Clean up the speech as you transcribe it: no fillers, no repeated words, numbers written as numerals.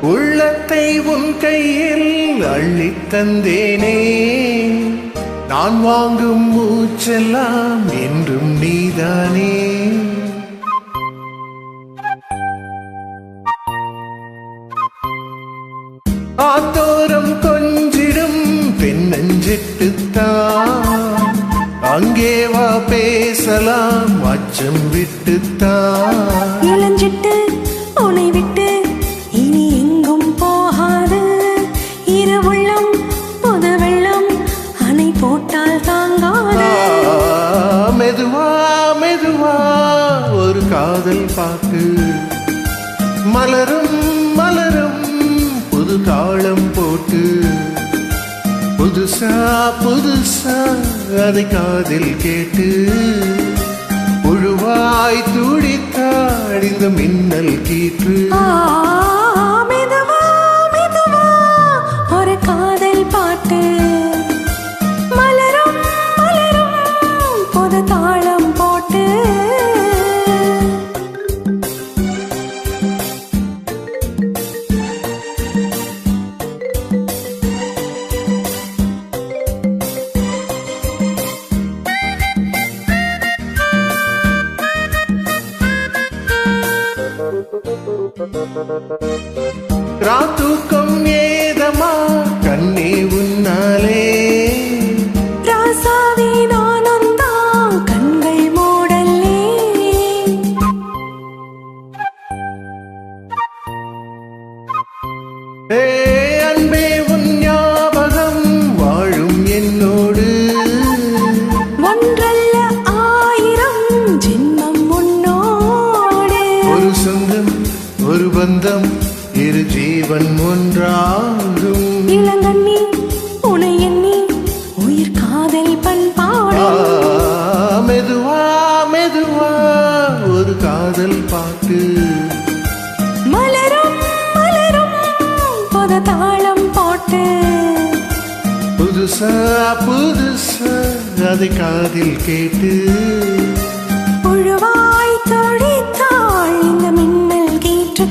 உள்ளத்தை உன் கையில் அள்ளித் தந்தேனே, நான் வாங்கும் மூச்செல்லாம் என்றும் நீதானே. ஆத்தோரம் கொஞ்சிடும் பெண்ணஞ்சிட்டுத்தான், அங்கே வா பேசலாம் அச்சம் விட்டுத்தான். இளஞ்சிட்டு உன்னை விட்டு இனி எங்கும் போகாது, இரவுள்ளம் புது வெள்ளம் அணை போட்டால் தாங்காது. மெதுவா மெதுவா ஒரு காதல் பாட்டு, மலரும் மலரும் புது தாளம் போட்டு, புதுசா புதுசா அதை காதில் கேட்டு, புழுவாய் துடித்தாள் இந்த மின்னல் கீற்று. மெதுவா மெதுவா ஒரு காதல் பாட்டு, மலரும் மலரும் புது தாளம் போட்டு. ராத்தூக்கம் ஏதமா கண்ணே உன்னாலே, ராசாவே நானுந்தான் கண்கள் மூடல்லே. அன்பே உன் ஞாபகம் வாழும் என்னோடு, ஒன்றல்ல ஆயிரம் ஜென்மம் உன்னோடு. ஒரு சொந்தம் ஒரு பந்தம் இரு ஜீவன் ஒன்றாகும். இளங்கண்ணி உனை எண்ணி உயிர் காதல் பண்பாடும். மெதுவா மெதுவா ஒரு காதல் பாட்டு, மலரும் மலரும் புது தாளம் போட்டு, புதுசா புதுசா அதை காதில் கேட்டு, புழுவாய் துடித்தாள் இந்த மின்னல் கீற்று.